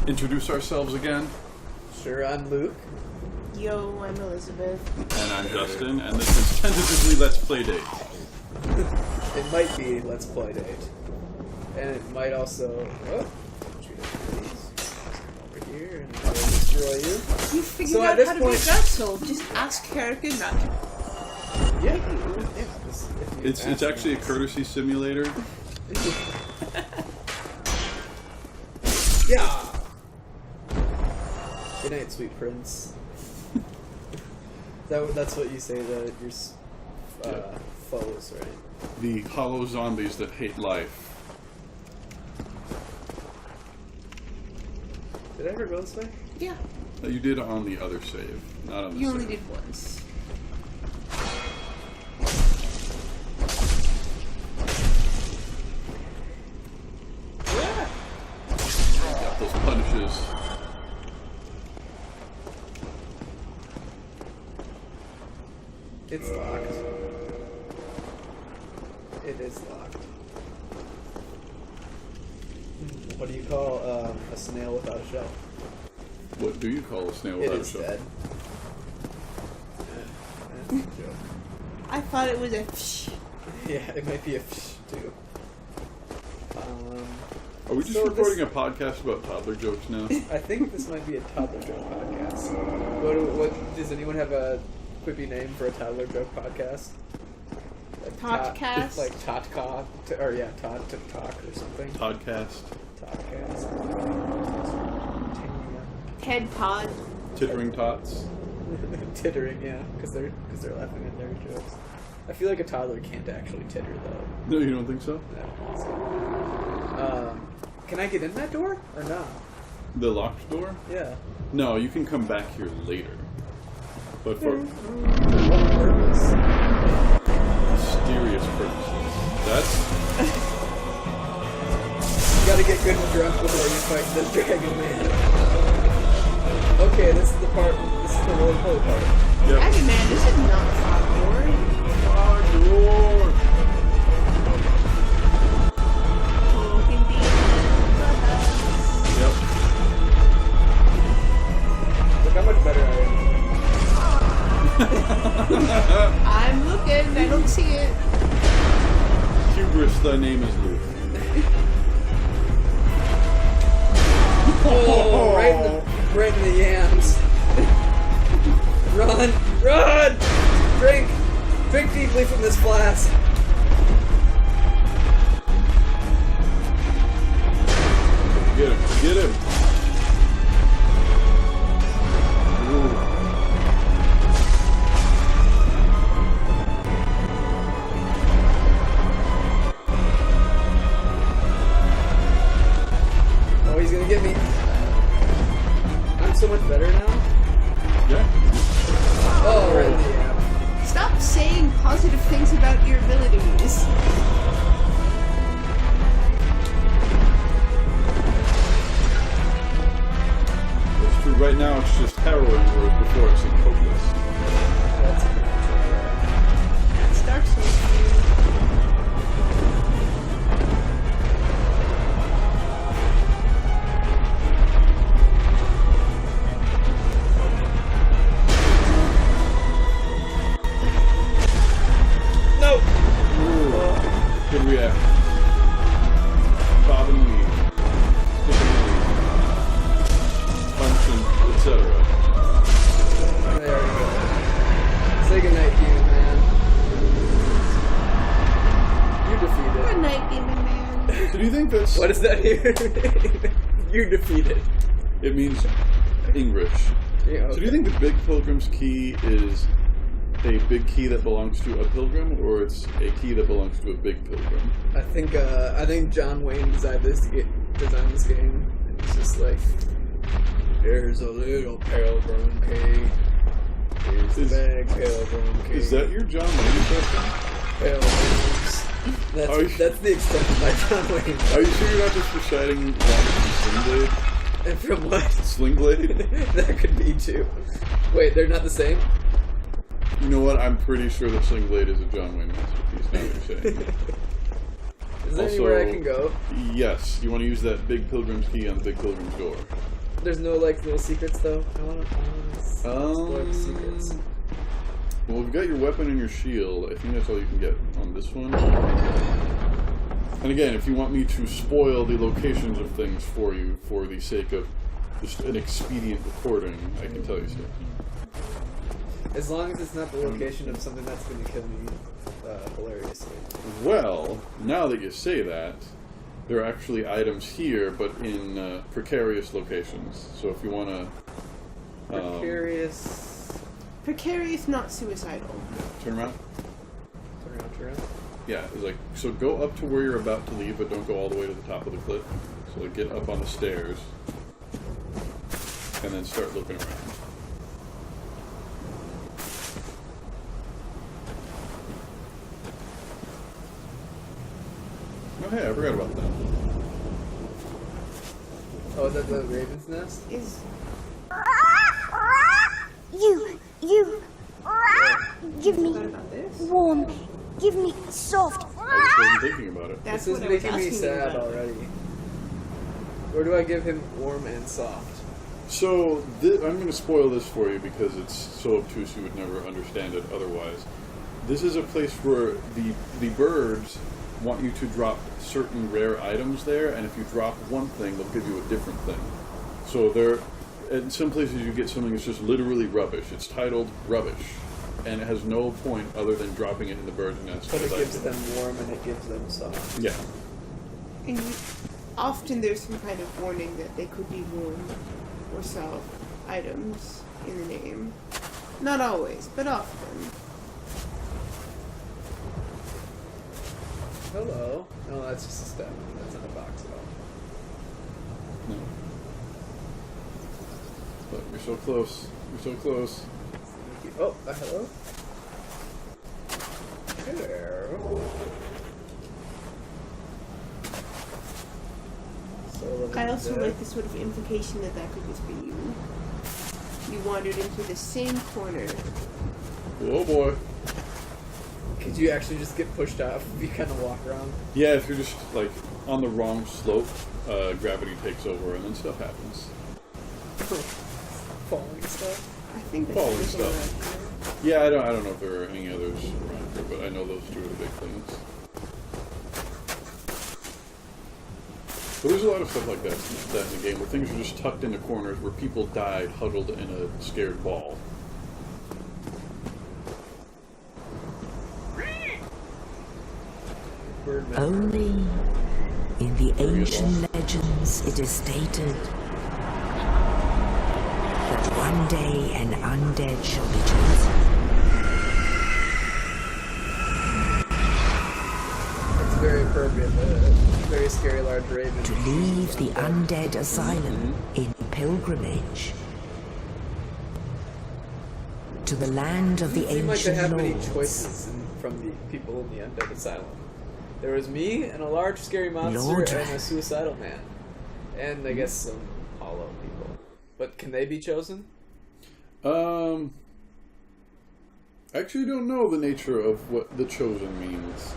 introduce ourselves again? Sure, I'm Luke. Yo, I'm Elizabeth. And I'm Justin, and this is tentatively Let's Playdate. It might be Let's Playdate. And it might also... Oh, over here and I'll destroy you. You figured out how to make Dark Souls. Just ask Karaka not to. Yeah. It's actually a courtesy simulator. Yeah! Good night, sweet prince. That's what you say to your foes, right? The hollow zombies that hate life. Did I ever go this way? Yeah. You did on the other save, not on the You save. only did once. Yeah! Got those punishes. It's locked. It is locked. What do you call a snail without a shell? What do you call a snail It without a is shell? dead. That's a joke. I thought it was a psh. Yeah, it might be a psh too. Are we just So recording a podcast about toddler jokes now? I think this might be a toddler joke podcast. What does anyone have a quippy name for a toddler joke podcast? Like Totcast? Like Totka, or yeah, Tot to Talk or something. Toddcast. Totcast. Ted Pod. Tittering tots. Tittering, yeah, because they're laughing at their jokes. I feel like a toddler can't actually titter though. No, you don't think so? No. Can I get in that door or not? The locked door? Yeah. No, you can come back here later. But for what purpose? mysterious purposes. That's... You gotta get good and drunk before you fight the Dragon Man. Okay, this is the part. This is the really cool part. Yep. Dragon Man, this is not a frog door. Locked door! Looking deep. Yep. Look how much better I I'm looking, I don't see it. Hubris, thy name is Luke. am. Oh, right in the yams. Run! Run! Drink! Drink deeply from this flask. Get him. Get him. Ooh. Oh, he's gonna get me. I'm so much better now. Yeah. Oh, right in the yam. Stop saying positive things about your abilities. It's true. Right now it's just harrowing, whereas before it's hopeless. That's pretty much That's Dark Souls. No! Ooh. Good react. Bob and weave. Stick and weave. Punching, etc. There we go. Say goodnight, demon man. You defeated. Good night, Demon Man. So do you think that's... What is that here? You defeated. It means English. Yeah, okay. So do you think the Big Pilgrim's key is a big key that belongs to a pilgrim, or it's a key that belongs to a big pilgrim? I think John Wayne designed this game. And it's just like, there's a little pilgrim key. Here's the big pilgrim key. Is that your John Wayne impression? Pilgrims. That's the extent of my John Wayne. Are you sure you're not just reciting lines from Slingblade? And from what? Slingblade? That could be too. Wait, they're not the same? You know what? I'm pretty sure that Slingblade is a John Wayne masterpiece, now that you're saying it. Is there Also, anywhere I can go? Yes. You want to use that Big Pilgrim's key on the Big Pilgrim's door. There's no like little secrets though. I want to explore the secrets. Well, we've got your weapon and your shield. I think that's all you can get on this one. And again, if you want me to spoil the locations of things for you for the sake of just an expedient recording, I can tell you so. As long as it's not the location of something that's going to kill me hilariously. Well, now that you say that, there are actually items here, but in precarious locations. So if you want to... Precarious, not suicidal. Turn around. Turn around. Yeah, it's like, so go up to where you're about to leave, but don't go all the way to the top of the cliff. So like, get up on the stairs, and then start looking around. Oh hey, I forgot about that. Oh, is that the raven's nest? Is You, give what me about this? warm, give me soft. I just wasn't thinking about it. That's This is what I was making me asking sad about. already. Where do I give him warm and soft? So, I'm going to spoil this for you because it's so obtuse you would never understand it otherwise. This is a place where the birds want you to drop certain rare items there, and if you drop one thing, they'll give you a different thing. So there, in some places you get something that's just literally rubbish. It's titled rubbish, and it has no point other than dropping it in the bird's nest. But it gives them warm and it gives them soft. Yeah. And often there's some kind of warning that they could be warm or soft items in the name. Not always, but often. Hello. No, that's just a step. That's not a box at all. No. But you're so close. You're so close. Oh, hello. Hello. I also like the sort of implication that that could just be you. You wandered into the same corner. Oh boy. Could you actually just get pushed off if you kind of walk around? Yeah, if you're just like on the wrong slope, gravity takes over and then stuff happens. Falling stuff? I think that's Falling everything stuff. around here. Yeah, I don't know if there are any others around here, but I know those two are the big things. But there's a lot of stuff like that in the game where things are just tucked into corners where people died huddled in a scared ball. Birdman. Only in the ancient legends it is stated that one day an undead shall be chosen. It's very appropriate. Very scary large raven. To leave the undead asylum in pilgrimage to the land of the It seemed like they ancient have many lords. choices from the people in the undead asylum. There was me and a large scary monster Lord. and a suicidal man. And I guess some hollow people. But can they be chosen? I actually don't know the nature of what the chosen means.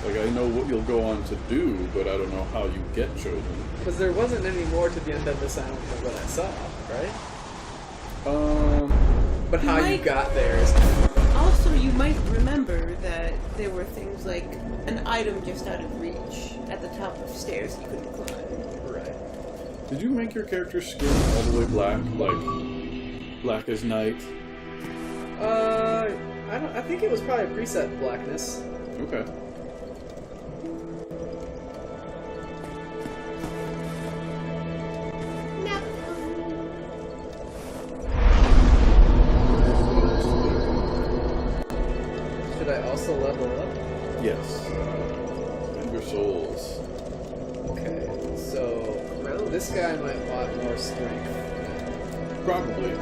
Like, I know what you'll go on to do, but I don't know how you get chosen. Because there wasn't any more to the undead asylum than what I saw, right? But how you might- got there is... Also, you might remember that there were things like an item just out of reach at the top of stairs you couldn't climb. Right. Did you make your character's skin all the way black? Like, black as night? I think it was probably preset blackness. Okay. No. Should I also level up? Yes. And your souls. Okay, so this guy might want more strength. Probably.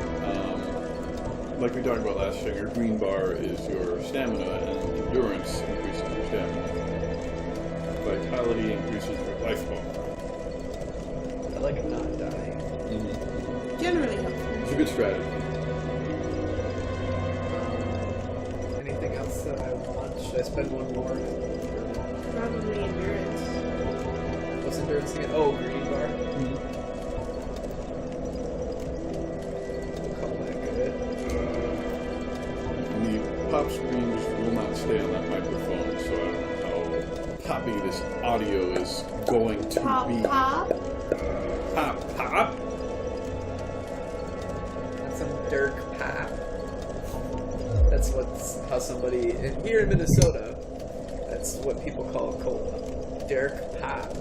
Like we talked about last year, your green bar is your stamina, and endurance increases your stamina. Vitality increases your life bar. I like not dying. Generally helpful. It's a good strategy. Anything else that I want? Should I spend one more? Probably endurance. What's endurance again? Oh, green bar. pop screen just will not stay on that microphone, so I don't know how poppy this audio is going to Pop, be. pop. Pop, pop. That's some Dirk pop. That's how somebody here in Minnesota. That's what people call cola. Dirk pop.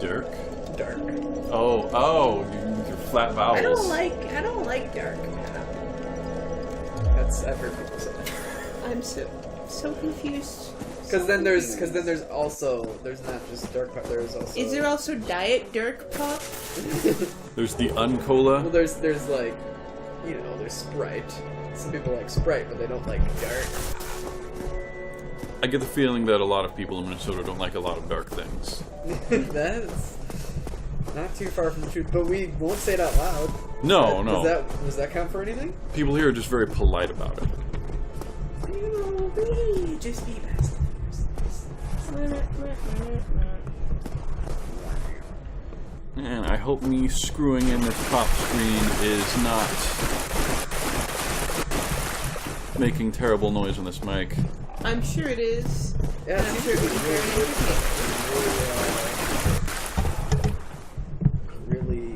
Dirk? Dark. Oh, your flat vowels. I don't like dark pop. I've heard people say that. I'm so confused. Because then there's not just dark pop. There's also. Is there also Diet Dirk Pop? There's the Uncola. Well, there's like, there's Sprite. Some people like Sprite, but they don't like dark. I get the feeling that a lot of people in Minnesota don't like a lot of dark things. That's not too far from the truth, but we won't say it out loud. No. Does that count for anything? People here are just very polite about it. Just be best. And I hope me screwing in this pop screen is not making terrible noise on this mic. I'm sure it is. Yeah, And I'm sure it would be very entertaining. really,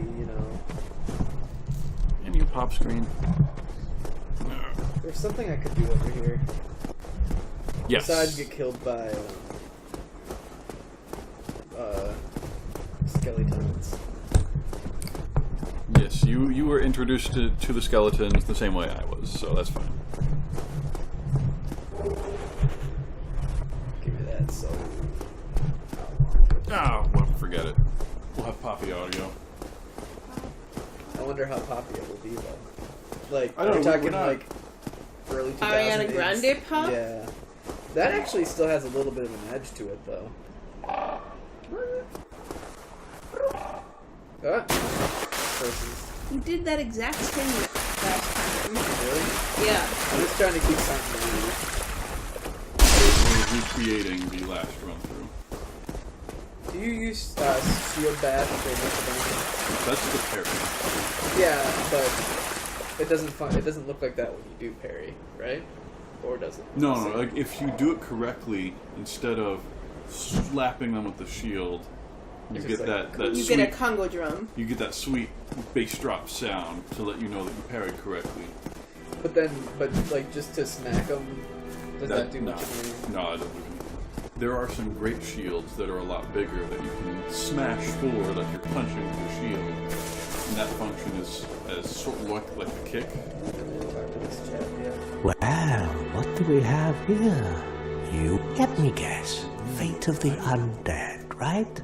And you pop screen. there's something I could do over here. Yes. Besides get killed by skeletons. Yes, you were introduced to the skeletons the same way I was, so that's fine. Give me that soul. Well, forget it. We'll have poppy audio. I wonder how poppy it will be though. Like, I don't we're know, talking we're not- like early 2000s. Ariana Grande pop? Yeah. That actually still has a little bit of an edge to it though. Versus. You did that exact thing last time. Really? Yeah. I'm just trying to keep something We're recreating the last run through. new. Do you use shield bash for most damage? That's the parry. Yeah, but it doesn't look like that when you do parry, right? Or does it? No, like if you do it correctly, instead of slapping them with the shield, you It's get just like- that You sweet, get a Congo drum. you get that sweet bass drop sound to let you know that you parried correctly. But like just to smack them, does that do no, much of anything? no, it doesn't do anything. There are some great shields that are a lot bigger that you can smash forward like you're punching with your shield, and that function is as sort of like a kick. Talk to this chat, yeah. Well, what do we have here? You let me guess. Fate of the undead, right?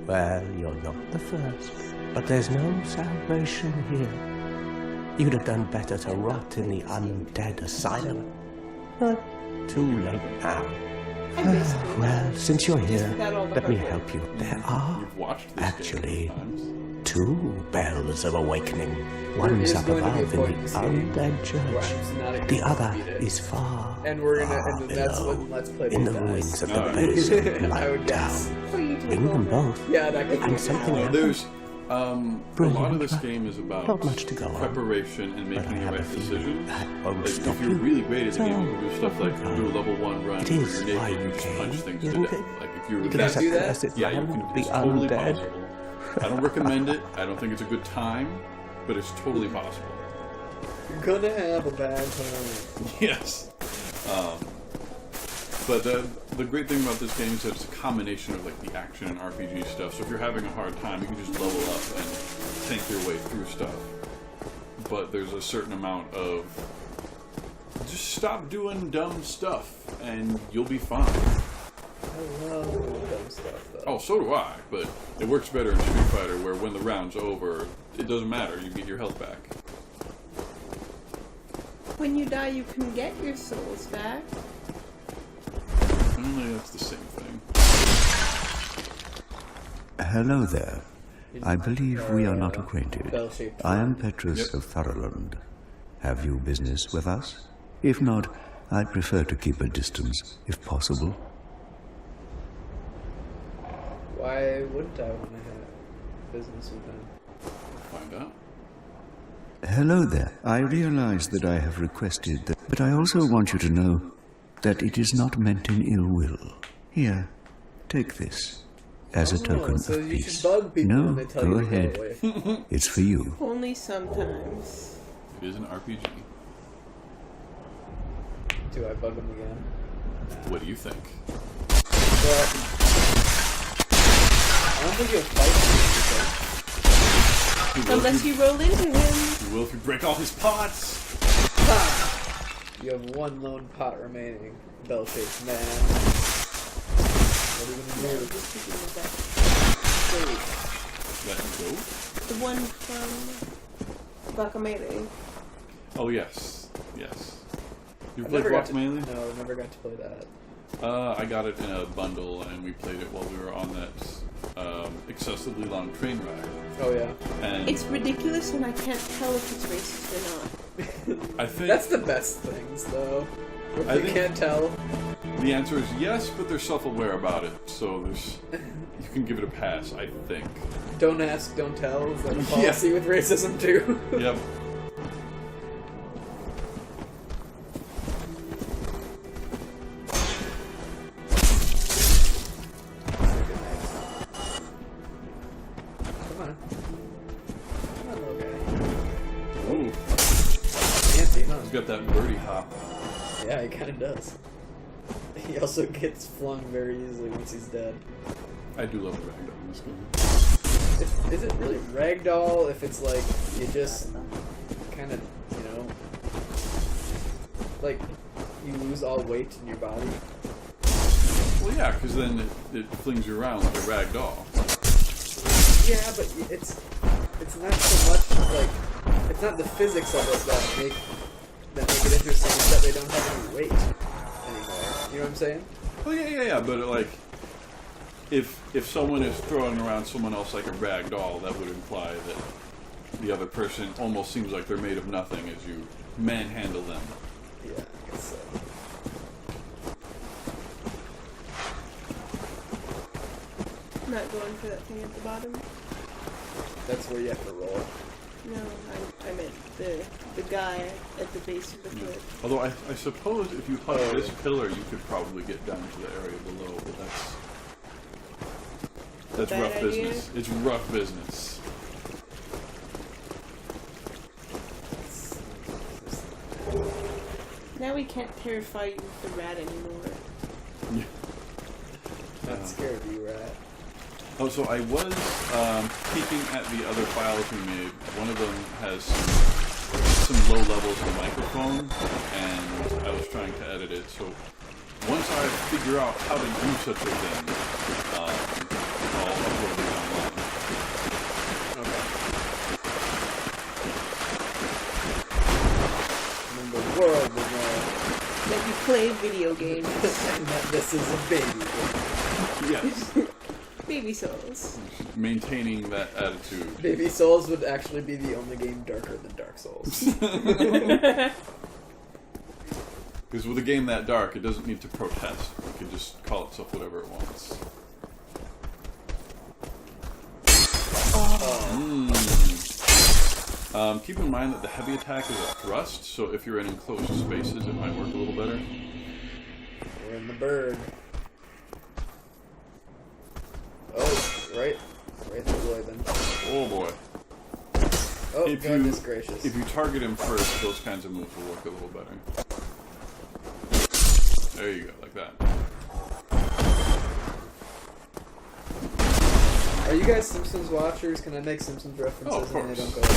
Well, you're not the first, but there's no salvation here. You'd have done better to rot in the undead asylum. But too late now. I missed it. Well, since you're here, Without all the let me hard help you. There are You've watched this actually game many times. 2 bells of awakening. There One's is up going to be a above in point the in this game undead where I'm church. just not The expecting to other beat it. is far, And we're gonna, far and that's below, when Let's Play in the dies. ruins of the Alright. base of I would Blood guess. Town. For you to Bring them go over. both, Yeah, that could be. and something Well, happens. there's a lot Brilliant, of this but game is about not much to go on. preparation and But I making the have a right feeling decision. that won't Like, stop if you're you. really great at the So, game, you can do stuff like what do a we level 1 run It where is you're why naked and you you just came, punch things to isn't death. it? Like if you're You that, can do that? yeah, you can. The It's totally undead. possible. I don't recommend it. I don't think it's a good time, but it's totally possible. You're gonna have a bad time. Yes. But the great thing about this game is that it's a combination of like the action and RPG stuff. So if you're having a hard time, you can just level up and tank your way through stuff. But there's a certain amount of just stop doing dumb stuff and you'll be fine. I love dumb stuff though. Oh, so do I. But it works better in Street Fighter where when the round's over, it doesn't matter. You get your health back. When you die, you can get your souls back. Only that's the same thing. Hello there. I believe we are not acquainted. Bell-shaped I am Petrus Yep. of Thoroland. Have you business with us? If not, I'd prefer to keep a distance, if possible. Why wouldn't I want to have business with them? Find out. Hello there. I realize that I have requested that, but I also want you to know that it is not meant in ill will. Here, take this as a token so of you peace. should bug people No, when they tell go you to ahead. go away. It's for you. Only sometimes. It is an RPG. Do I bug them again? What do you think? But I don't think you'll fight me. Unless you roll into him. You will if you break all his pots. You have one lone pot remaining, bell-shaped man. What are you No, gonna do? just thinking of that. Wait, Let him go. the one from Guacamelee. Oh yes, yes. You I played never got to- Guacamelee? No, I never got to play that. I got it in a bundle, and we played it while we were on that excessively long train ride. Oh yeah. And It's ridiculous, and I can't tell if it's racist or not. I think That's the best things, though. If I you think- can't tell. the answer is yes, but they're self-aware about it, so there's you can give it a pass. I think. Don't ask, don't tell. Is that a Yeah. policy with racism too? Yep. Come on. Come on, little guy. Ooh, Fancy, huh? he's got that birdie hop. Yeah, he kind of does. He also gets flung very easily once he's dead. I do love the ragdoll in this game. Is it really ragdoll if it's like you just kind of, you know, like you lose all weight in your body? Well, yeah, because then it flings you around like a ragdoll. Yeah, but it's not so much like it's not the physics of it that make it interesting. It's that they don't have any weight anymore. You know what I'm saying? Well, yeah, but like, if someone is throwing around someone else like a rag doll, that would imply that the other person almost seems like they're made of nothing as you manhandle them. Yeah, I guess so. Not going for that thing at the bottom. That's where you have to roll. No, I meant the guy at the base of the cliff. Although I suppose if you hug this pillar, you could probably get down to the area below, but that's Bad rough idea? business. It's rough business. Now we can't terrify you with the rat anymore. Not scared of you, rat. Oh, so I was peeking at the other files we made. One of them has some low levels of the microphone, and I was trying to edit it. So once I figure out how to do such a thing, I'll upload it online. Okay. And then the world will know That you play video games. and that this is a baby game. Yes, Baby Souls. maintaining that attitude. Baby Souls would actually be the only game darker than Dark Souls. Because with a game that dark, it doesn't need to protest. It can just call itself whatever it wants. Keep in mind that the heavy attack is a thrust, so if you're in enclosed spaces, it might work a little better. We're in the bird. Oh, right in the void then. Oh boy. Oh, If goodness you- gracious. If you target him first, those kinds of moves will work a little better. There you go, like that. Are you guys Simpsons watchers? Can I make Simpsons references Oh, of and they course. don't go?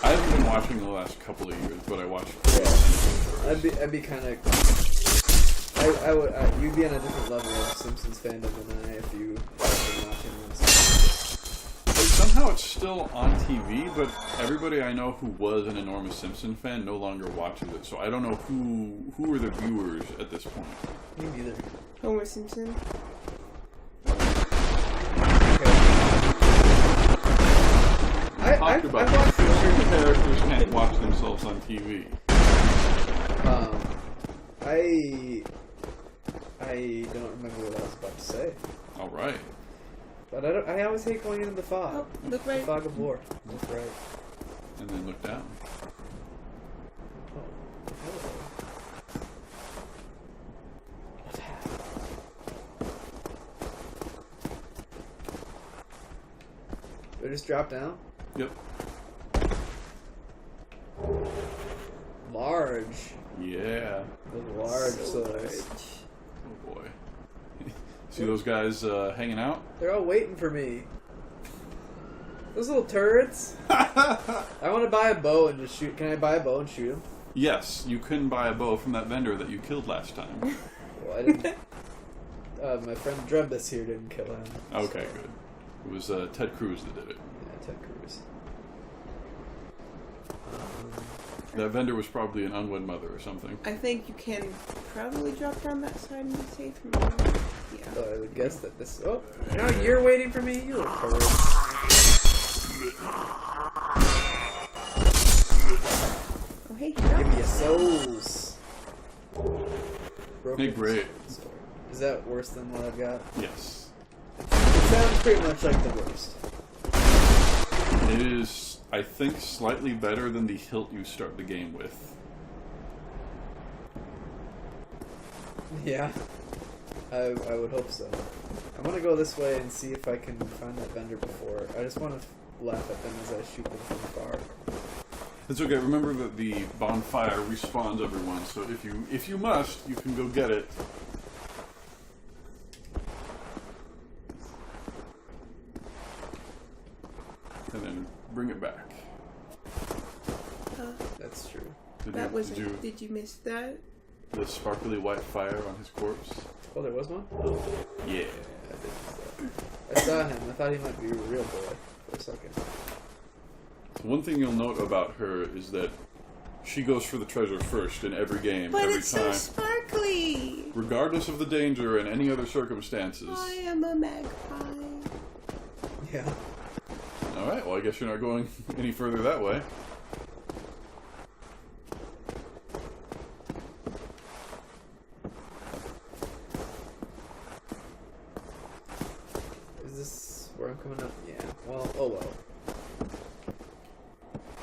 I haven't been watching the last couple of years, but I watched. I'd be kind of. I would. You'd be on a different level of Simpsons fandom than I if you have been watching them. Somehow it's still on TV, but everybody I know who was an enormous Simpson fan no longer watches it. So I don't know who are the viewers at this point. Me neither. Homer Simpson. I Talked about watched certain characters can't watch themselves on TV. I don't remember what I was about to say, All right. but I always hate going into the fog. Oh, look The right. fog of war. That's right. and then look down. Oh, hello. What happened? Did I just drop down? Yep. Large. Yeah. The large size. Oh boy. See those guys hanging out? They're all waiting for me. Those little turrets. I want to buy a bow and just shoot. Can I buy a bow and shoot them? Yes, you couldn't buy a bow from that vendor that you killed last time. Well, I didn't. My friend Drebus here didn't kill him. Okay, good. It was Ted Cruz that did it. Yeah, Ted Cruz. That vendor was probably an unwed mother or something. I think you can probably drop down that side and be safe from me. Yeah. So I would guess that this. Oh, no, you're waiting for me. You little turret. Oh, hey, Give me your souls. Hey, great. Sword. Is that worse than what I've got? Yes. It sounds pretty much like the worst. It is, I think, slightly better than the hilt you start the game with. Yeah. I would hope so. I want to go this way and see if I can find that vendor before. I just want to laugh at them as I shoot them from afar. It's okay. Remember that the bonfire respawns everyone, so if you must, you can go get it. And then bring it back. That's true. Did you miss that? The sparkly white fire on his corpse? Oh, there was one? Yeah. I did miss that. I saw him. I thought he might be a real boy for a second. One thing you'll note about her is that she goes for the treasure first in every game, But every it's time. so sparkly! Regardless of the danger and any other circumstances. I am a magpie. Yeah. Alright, well I guess you're not going any further that way. Is this where I'm coming up? Yeah. Well, oh well.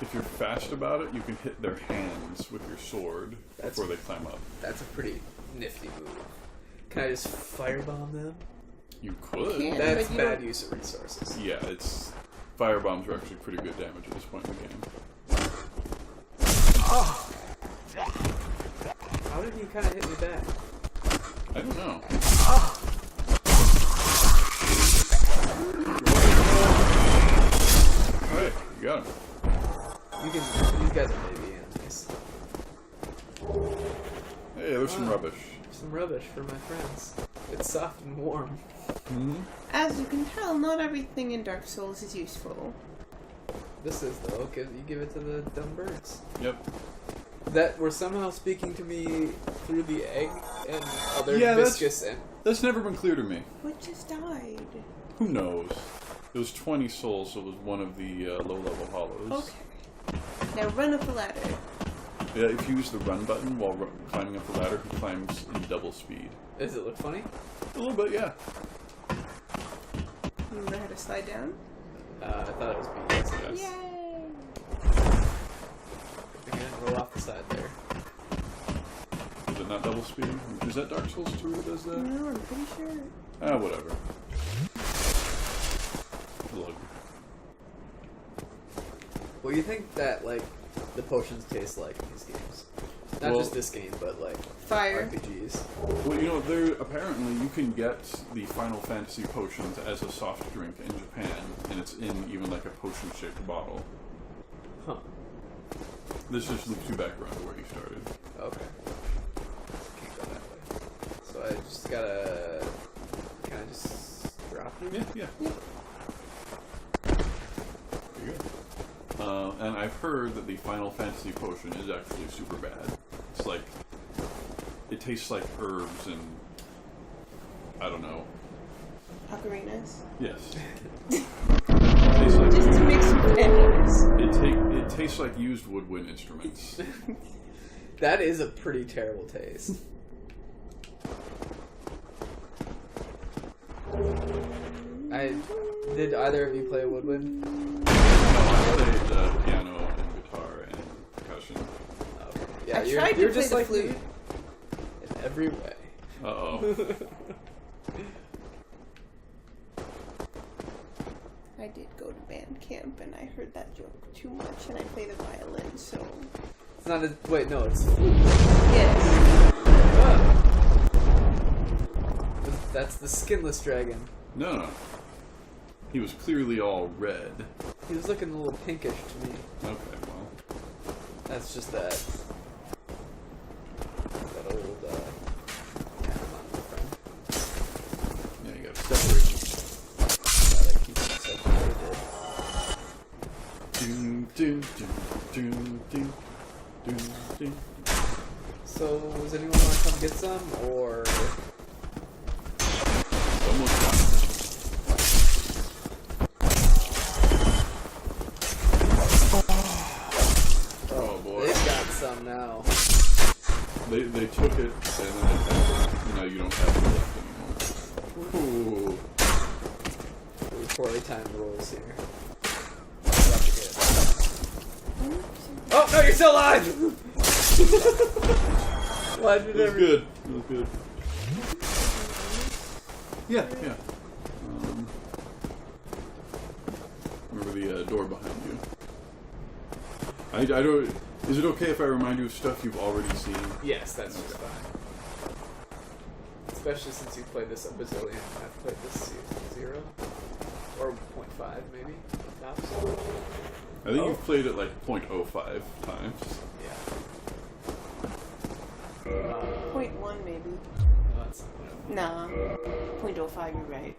If you're fast about it, you can hit their hands with your sword before they climb up. That's a pretty nifty move. Can I just firebomb them? You could. Yeah. That's but you bad don't- use of resources. Yeah, it's... Firebombs are actually pretty good damage at this point in the game. How did he kind of hit me back? I don't know. Alright, you got him. These guys are maybe enemies. Hey, there's some rubbish. Some rubbish for my friends. It's soft and warm. As you can tell, not everything in Dark Souls is useful. This is though, because you give it to the dumb birds. Yep. That were somehow speaking to me through the egg and other Yeah, viscous and That's never been clear to me. What just died? Who knows? It was 20 souls, so it was one of the low-level hollows. Okay. Now run up the ladder. Yeah, if you use the run button while climbing up the ladder, he climbs in double speed. Does it look funny? A little bit, yeah. You remember how to slide down? I thought it was bees. Yes. Yay! Again, roll off the side there. Is it not double speed? Is that Dark Souls 2 that does that? No, I'm pretty sure. Ah, whatever. Look. What do you think that, like, the potions taste like in these games? Not Well- just this game, but, like, Fire. RPGs. Well, you know, there apparently you can get the Final Fantasy potions as a soft drink in Japan, and it's in even like a potion-shaped bottle. Huh. This just loops you back around to where you started. Okay. Can't go that way. So I just gotta... Can I just drop you? Yeah. There you go. And I've heard that the Final Fantasy potion is actually super bad. It's like, it tastes like herbs and, I don't know. Ocarinas. Yes. It tastes like, Just to make some pennies. it tastes like used woodwind instruments. That is a pretty terrible taste. Did either of you play woodwind? No, I played piano and Yeah, I tried to you're play just the like flute. me. In every way. Uh-oh. I did go to band camp and I heard that joke too much and I play the violin, so... It's not a... Wait, no, it's the flute. Yes. Ah. That's the skinless dragon. No. He was clearly all red. He was looking a little pinkish to me. Okay, well. That's just that old, yeah, come on, my friend. Yeah, you gotta separate Gotta keep them separated. them. Doom, doom, doom, doom, doom, doom, doom. So, does anyone want to come get some, or... Almost done. Oh boy. They've got some now. They took it and then now you don't have it left anymore. Ooh. Really poorly timed rolls here. Oh, no, you're still alive! Why did It was every... good. It was good. Yeah, yeah. Remember the door behind you. I don't... Is it okay if I remind you of stuff you've already seen? Yes, that's just fine. Especially since you played this a bazillion. I've played this 0 or 0.5 maybe. Tops. I think you've played it like 0.05 times. Yeah. 0.1 maybe. No, that's Nah. 0.05, you're right.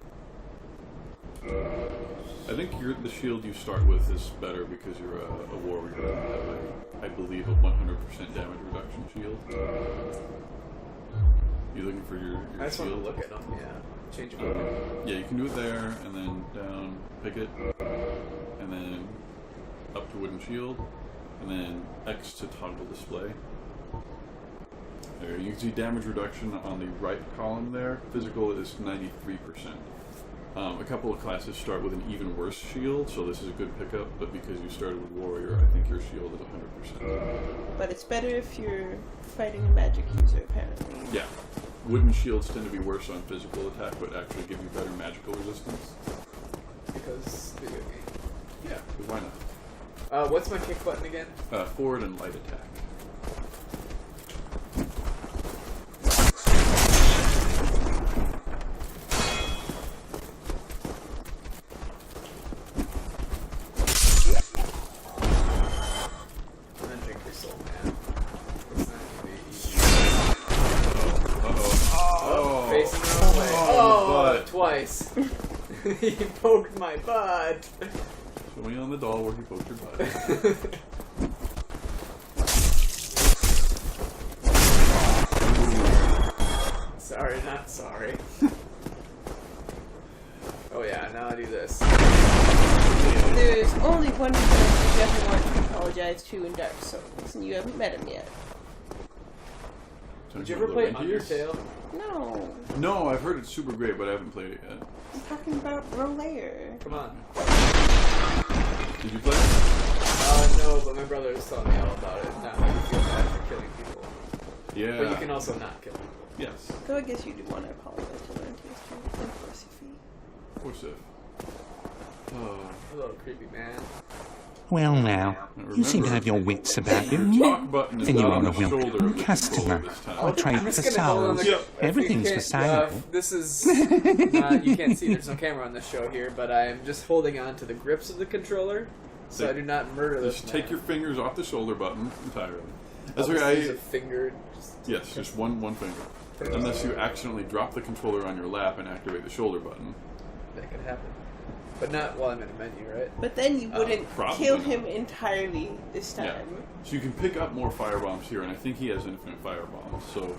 I think the shield you start with is better because you're a warrior and have, I believe, a 100% damage reduction shield. You looking for your I just shield? want to look at them, yeah. Change it. Yeah, you can do it there, and then down, pick it, and then up to wooden shield, and then X to toggle display. There, you can see damage reduction on the right column there. Physical is 93%. A couple of classes start with an even worse shield, so this is a good pickup, but because you started with warrior, I think your shield is 100%. But it's better if you're fighting a magic user, apparently. Yeah. Wooden shields tend to be worse on physical attack, but actually give you better magical resistance. Because video game. Yeah, but why not? What's my kick button again? Forward and light attack. And then drink your soul, man. It's not gonna be easy. Uh-oh. Facing the wrong way. Oh, butt. twice. He poked my butt. Show me on the doll where he poked your butt. Sorry, not sorry. Oh yeah, now I do this. There's only one person you definitely want to apologize to in Dark Souls, and you haven't met him yet. Did you ever play Undertale? No. No, I've heard it's super great, but I haven't played it yet. I'm talking about Rolayer. Come on. Did you play it? No, but my brother was telling me all about it. Not like you feel bad for killing people. Yeah. But you can also not kill them. Yes. So I guess you do want to apologize to learn to history. Of course, if Of course, if. Hello, creepy man. Well now, you seem to have your wits about you. Your talk button is Then you not are on a the shoulder welcome of the customer. controller this time. I'll trade I'm for just gonna hold on souls. the- Everything's you for can't- sale. This is you can't see. There's no camera on the show here, but I am just holding on to the grips of the controller, so I do not murder this. Just take man. your fingers off the shoulder button entirely. That's I'll why just use I. a finger. Yes, just one finger. Unless you accidentally drop the controller on your lap and activate the shoulder button. That could happen, but not while I'm in a menu, right? But then you wouldn't probably kill not. him entirely this time. Yeah. So you can pick up more firebombs here, and I think he has infinite firebombs. So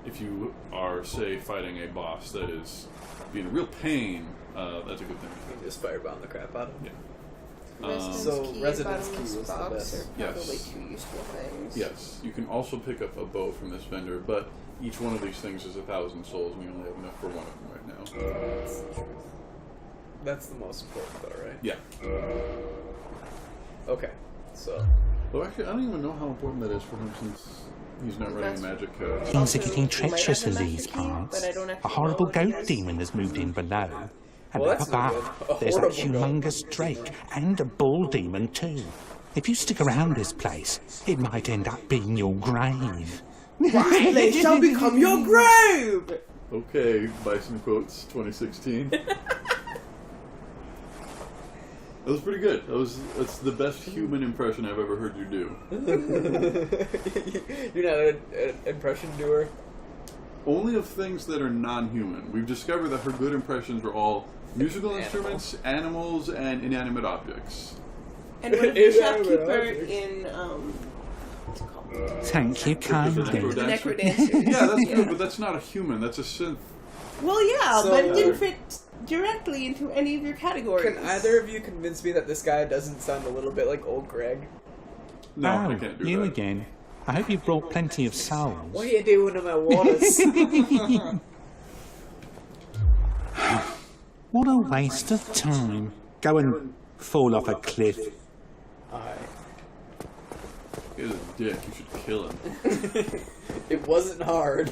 if you are, say, fighting a boss that is being a real pain, that's a good thing. You can just firebomb the crap out of him. Yeah. Residence So key, Residence bottomless key was the box best. are probably Yes. two useful things. Yes, you can also pick up a bow from this vendor, but each one of these things is 1,000 souls, and we only have enough for one of them right now. That's the truth. That's the most important, though, right? Yeah. Okay, so Well, actually, I don't even know how important that is for him since he's not running magic code. Things are getting treacherous in these parts. A horrible goat demon has moved in below. And Well, up that's not above, good. A there's a horrible goat. humongous drake and a bull demon too. If you stick around this place, it might end up being your grave. They shall become your grave! Okay, Bison Quotes 2016. That was pretty good. That's the best human impression I've ever heard you do. You're not an impression doer? Only of things that are non-human. We've discovered that her good impressions are all musical instruments, animals, and inanimate objects. And what if the shopkeeper in, what's it called? Thank you kindly. The Necrodancer. Yeah, that's good, but that's not a human. That's a synth. Well, yeah, So- but it didn't fit directly into any of your categories. Can either of you convince me that this guy doesn't sound a little bit like old Greg? No, I Oh, can't do you that. again. I hope you brought plenty of souls. What are you doing to my waters? What a waste of time. Go and fall off a cliff. He's a dick. You should kill him. It wasn't hard.